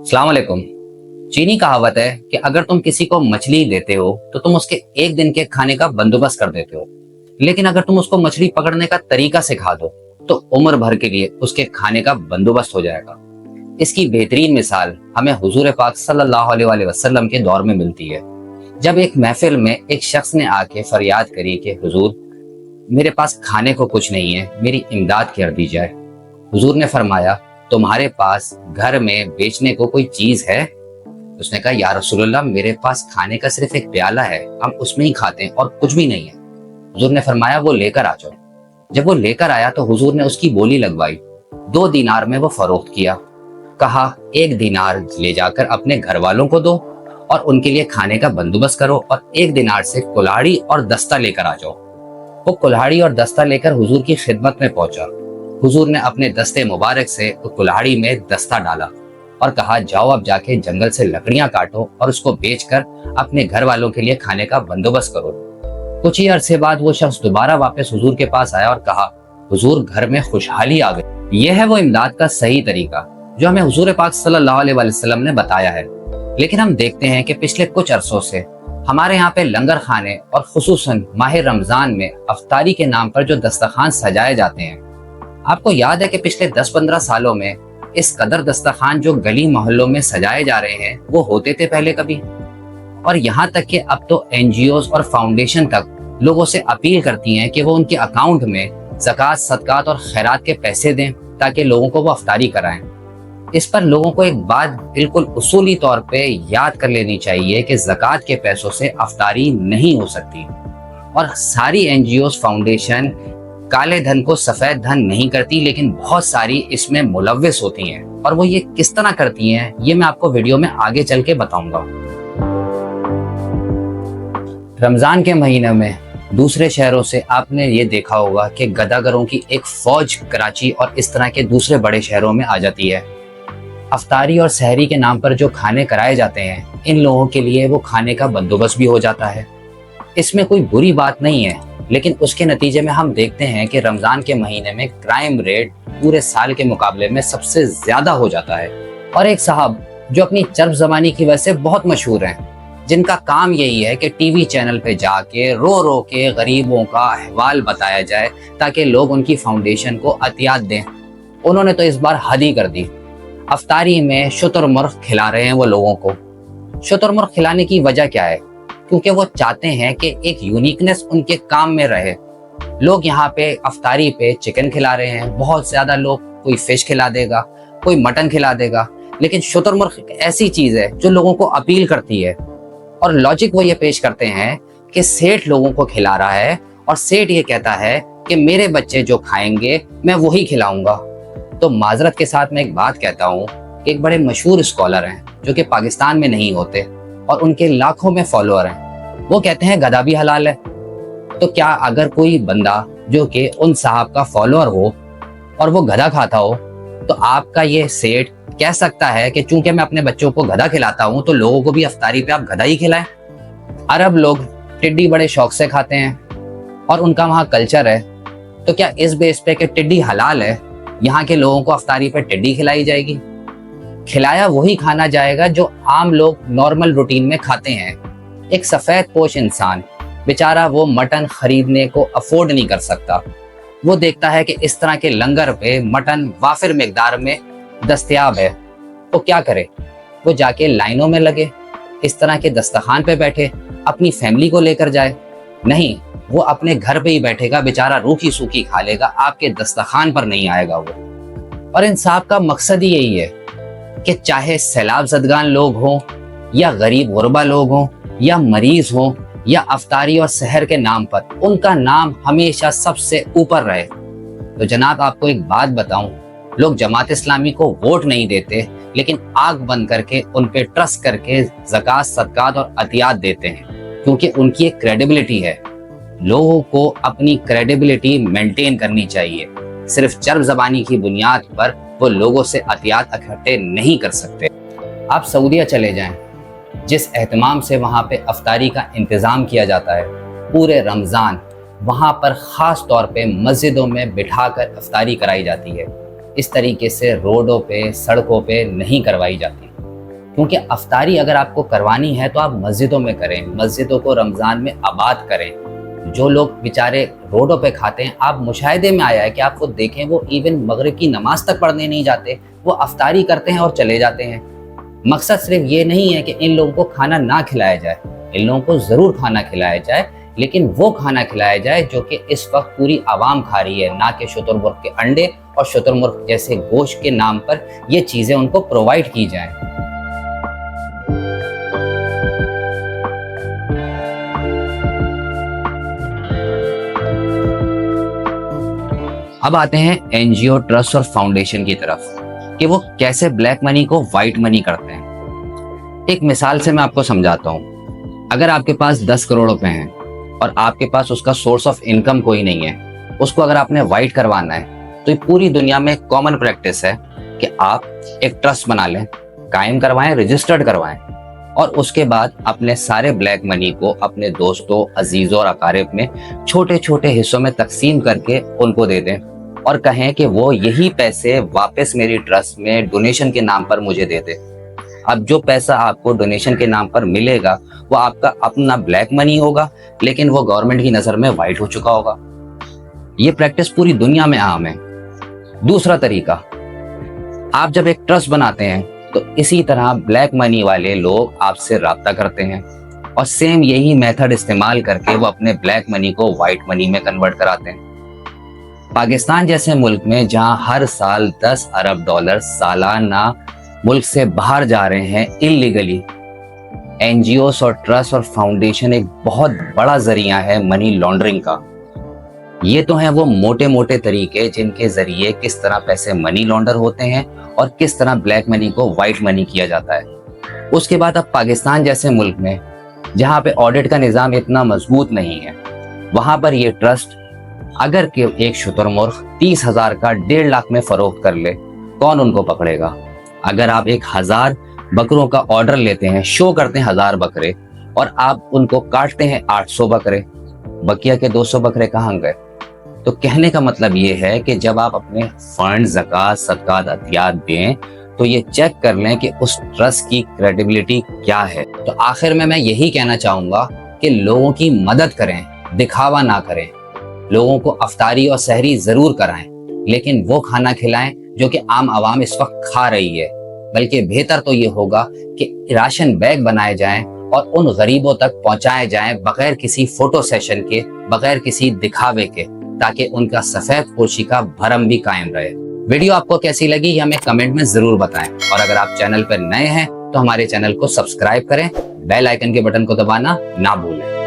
अस्सलाम वालेकुम। चीनी कहावत है कि अगर तुम किसी को मछली देते हो तो तुम उसके एक दिन के खाने का बंदोबस्त कर देते हो, लेकिन अगर तुम उसको मछली पकड़ने का तरीका सिखा दो तो उम्र भर के लिए उसके खाने का बंदोबस्त हो जाएगा। इसकी बेहतरीन मिसाल हमें हुजूर पाक सल्लल्लाहु अलैहि वसल्लम के दौर में मिलती है, जब एक महफिल में एक शख्स ने आके फरियाद करी कि हुजूर, मेरे पास खाने को कुछ नहीं है, मेरी इमदाद कर दी जाए। हुजूर ने फरमाया, तुम्हारे पास घर में बेचने को कोई चीज है? उसने कहा, या रसूलुल्लाह, मेरे पास खाने का सिर्फ एक प्याला है, हम उसमें ही खाते हैं और कुछ भी नहीं है। हुजूर ने फरमाया, वो लेकर आ जाओ। जब वो लेकर आया तो हुजूर ने उसकी बोली लगवाई, 2 दीनार में वो फरोख्त किया। कहा, 1 दीनार ले जाकर अपने घर वालों को दो और उनके लिए खाने का बंदोबस्त करो, और 1 दीनार से कुल्हाड़ी और दस्ता लेकर आ जाओ। वो कुल्हाड़ी और दस्ता लेकर हुजूर की खिदमत में पहुंचा। हुजूर ने अपने दस्ते मुबारक से कुल्हाड़ी में दस्ता डाला और कहा, जाओ अब जाके जंगल से लकड़ियां काटो और उसको बेचकर अपने घर वालों के लिए खाने का बंदोबस्त करो। कुछ ही अरसे बाद वो शख्स दोबारा वापस हुजूर के पास आया और कहा, हुजूर, घर में खुशहाली आ गई। यह है वो इमदाद का सही तरीका जो हमें हुजूर पाक सल्लल्लाहु अलैहि वसल्लम ने बताया है। लेकिन हम देखते हैं कि पिछले कुछ अरसों से हमारे यहाँ पे लंगर खाने और खुसूसन माह रमजान में अफ्तारी के नाम पर जो दस्तरखान सजाए जाते हैं, आपको याद है कि पिछले 10-15 सालों में इस कदर दस्तरखान जो गली मोहल्लों में सजाए जा रहे हैं वो होते थे पहले कभी? और यहाँ तक कि अब तो एनजीओज और फाउंडेशन तक लोगों से अपील करती हैं कि वो उनके अकाउंट में ज़कात, सदकात और खैरात के पैसे दें ताकि लोगों को वो अफ्तारी कराएं। इस पर लोगों को एक बात बिल्कुल उसूली तौर पे याद कर लेनी चाहिए कि ज़कात के पैसों से अफ्तारी नहीं हो सकती, और सारी एनजीओज, फाउंडेशन काले धन को सफेद धन नहीं करती, लेकिन बहुत सारी इसमें मुलव्विस होती हैं। और वो ये किस तरह करती हैं ये मैं आपको वीडियो में आगे चल के बताऊंगा। रमजान के महीने में दूसरे शहरों से आपने ये देखा होगा कि गदागरों की एक फौज कराची और इस तरह के दूसरे बड़े शहरों में आ जाती है। अफ्तारी और सहरी के नाम पर जो खाने कराए जाते हैं, इन लोगों के लिए वो खाने का बंदोबस्त भी हो जाता है। इसमें कोई बुरी बात नहीं है, लेकिन उसके नतीजे में हम देखते हैं कि रमजान के महीने में क्राइम रेट पूरे साल के मुकाबले में सबसे ज्यादा हो जाता है। और एक साहब जो अपनी चर्ब ज़बानी की वजह से बहुत मशहूर हैं, जिनका काम यही है कि टीवी चैनल पे जाके रो रो के गरीबों का अहवाल बताया जाए ताकि लोग उनकी फाउंडेशन को अतियात दें, उन्होंने तो इस बार हद ही कर दी। अफ्तारी में शुतुरमुर्ग खिला रहे हैं वो लोगों को। शुतुरमुर्ग खिलाने की वजह क्या है? क्योंकि वो चाहते हैं कि एक यूनिकनेस उनके काम में रहे। लोग यहाँ पे अफ्तारी पे चिकन खिला रहे हैं, बहुत ज्यादा लोग, कोई फिश खिला देगा, कोई मटन खिला देगा, लेकिन शुतुरमुर्ग एक ऐसी चीज है जो लोगों को अपील करती है। और लॉजिक वो ये पेश करते हैं कि सेठ लोगों को खिला रहा है और सेठ ये कहता है कि मेरे बच्चे जो खाएंगे मैं वही खिलाऊंगा। तो माजरत के साथ मैं एक बात कहता हूँ कि एक बड़े मशहूर स्कॉलर हैं जो कि पाकिस्तान में नहीं होते और उनके लाखों में फॉलोअर हैं, वो कहते हैं गधा भी हलाल है। तो क्या अगर कोई बंदा जो कि उन साहब का फॉलोअर हो और वो गधा खाता हो, तो आपका ये सेठ कह सकता है कि चूंकि मैं अपने बच्चों को गधा खिलाता हूं तो लोगों को भी अफ्तारी पे आप गधा ही खिलाएं? अरब लोग टिड्डी बड़े शौक से खाते हैं और उनका वहाँ कल्चर है, तो क्या इस बेस पे कि टिड्डी हलाल है यहाँ के लोगों को अफ्तारी पे टिड्डी खिलाई जाएगी? खिलाया वही खाना जाएगा जो आम लोग नॉर्मल रूटीन में खाते हैं। एक सफेद पोश इंसान बेचारा वो मटन खरीदने को अफोर्ड नहीं कर सकता, वो देखता है कि इस तरह के लंगर पे मटन वाफिर मिकदार में दस्तयाब है, तो क्या करे? वो जाके लाइनों में लगे, इस तरह के दस्तरखान पे बैठे, अपनी फैमिली को लेकर जाए? नहीं, वो अपने घर पे ही बैठेगा, बेचारा रूखी सूखी खा लेगा, आपके दस्तरखान पर नहीं आएगा वो। और इंसाफ का मकसद ही यही है कि चाहे सैलाब ज़दगान लोग हों या गरीब गुरबा लोग हों या मरीज हों या अफ्तारी और सहर के नाम पर, उनका नाम हमेशा सबसे ऊपर रहे। तो जनाब, आपको एक बात बताऊं, लोग जमात इस्लामी को वोट नहीं देते, लेकिन आग बंद करके उन पे ट्रस्ट करके ज़कात, सदकात और अतियात देते हैं, क्योंकि उनकी एक क्रेडिबिलिटी है। लोगों को अपनी क्रेडिबिलिटी मेंटेन करनी चाहिए। सिर्फ चर्ब ज़बानी की बुनियाद पर वो लोगों से अतियात इकट्ठे नहीं कर सकते। आप सऊदीया चले जाएं, जिस एहतमाम से वहाँ पे अफ्तारी का इंतज़ाम किया जाता है पूरे रमज़ान, वहाँ पर ख़ास तौर पे मस्जिदों में बिठाकर अफ्तारी कराई जाती है। इस तरीके से रोडों पे, सड़कों पे नहीं करवाई जाती। کیونکہ افطاری اگر آپ کو کروانی ہے تو آپ مسجدوں میں کریں، مسجدوں کو رمضان میں آباد کریں۔ جو لوگ بیچارے روڈوں پہ کھاتے ہیں، آپ مشاہدے میں آیا ہے کہ آپ کو دیکھیں وہ ایون مغرب کی نماز تک پڑھنے نہیں جاتے، وہ افطاری کرتے ہیں اور چلے جاتے ہیں۔ مقصد صرف یہ نہیں ہے کہ ان لوگوں کو کھانا نہ کھلایا جائے، ان لوگوں کو ضرور کھانا کھلایا جائے، لیکن وہ کھانا کھلایا جائے جو کہ اس وقت پوری عوام کھا رہی ہے، نہ کہ شتر مرغ کے انڈے اور شتر مرغ جیسے گوشت کے نام پر یہ چیزیں ان کو پرووائڈ کی جائیں۔ اب آتے ہیں این جی او، ٹرسٹ اور فاؤنڈیشن کی طرف کہ وہ کیسے بلیک منی کو وائٹ منی کرتے ہیں۔ ایک مثال سے میں آپ کو سمجھاتا ہوں۔ اگر آپ کے پاس 10 کروڑ روپے ہیں اور آپ کے پاس اس کا سورس آف انکم کوئی نہیں ہے، اس کو اگر آپ نے وائٹ کروانا ہے تو پوری دنیا میں کامن پریکٹس ہے کہ آپ ایک ٹرسٹ بنا لیں، قائم کروائیں، رجسٹرڈ کروائیں، اور اس کے بعد اپنے سارے بلیک منی کو اپنے دوستوں، عزیزوں اور اقارب میں چھوٹے چھوٹے حصوں میں تقسیم کر کے ان کو دے دیں اور کہیں کہ وہ یہی پیسے واپس میری ٹرسٹ میں ڈونیشن کے نام پر مجھے دے دے۔ اب جو پیسہ آپ کو ڈونیشن کے نام پر ملے گا وہ آپ کا اپنا بلیک منی ہوگا، لیکن وہ گورنمنٹ کی نظر میں وائٹ ہو چکا ہوگا۔ یہ پریکٹس پوری دنیا میں عام ہے۔ دوسرا طریقہ، آپ جب ایک ٹرسٹ بناتے ہیں تو اسی طرح بلیک منی والے لوگ آپ سے رابطہ کرتے ہیں اور سیم یہی میتھڈ استعمال کر کے وہ اپنے بلیک منی کو وائٹ منی میں کنورٹ کراتے ہیں۔ پاکستان جیسے ملک میں جہاں ہر سال 10 ارب ڈالر سالانہ ملک سے باہر جا رہے ہیں اللیگلی، این جی اوز اور ٹرسٹ اور فاؤنڈیشن ایک بہت بڑا ذریعہ ہے منی لانڈرنگ کا۔ یہ تو ہیں وہ موٹے موٹے طریقے جن کے ذریعے کس طرح پیسے منی لانڈر ہوتے ہیں اور کس طرح بلیک منی کو وائٹ منی کیا جاتا ہے۔ اس کے بعد اب پاکستان جیسے ملک میں جہاں پہ آڈٹ کا نظام اتنا مضبوط نہیں ہے، وہاں پر یہ ٹرسٹ اگر کہ ایک شتر مرغ 30,000 کا 1.5 لاکھ میں فروخت کر لے، کون ان کو پکڑے گا؟ اگر آپ 1000 بکروں کا آرڈر لیتے ہیں، شو کرتے ہیں 1000 بکرے اور آپ ان کو کاٹتے ہیں 800 بکرے، بقیہ کے 200 بکرے کہاں گئے؟ تو کہنے کا مطلب یہ ہے کہ جب آپ اپنے فنڈ، زکوٰۃ، صدقات، عطیات دیں تو یہ چیک کر لیں کہ اس ٹرسٹ کی کریڈیبلٹی کیا ہے۔ تو آخر میں یہی کہنا چاہوں گا کہ لوگوں کی مدد کریں، دکھاوا نہ کریں۔ لوگوں کو افطاری اور سحری ضرور کرائیں، لیکن وہ کھانا کھلائیں جو کہ عام عوام اس وقت کھا رہی ہے۔ بلکہ بہتر تو یہ ہوگا کہ راشن بیگ بنائے جائیں اور ان غریبوں تک پہنچائے جائیں بغیر کسی فوٹو سیشن کے، بغیر کسی دکھاوے کے، تاکہ ان کا سفید پوشی کا بھرم بھی قائم رہے۔ ویڈیو آپ کو کیسی لگی یہ ہمیں کمنٹ میں ضرور بتائیں، اور اگر آپ چینل پر نئے ہیں تو ہمارے چینل کو سبسکرائب کریں، بیل آئیکن کے بٹن کو دبانا نہ بھولیں۔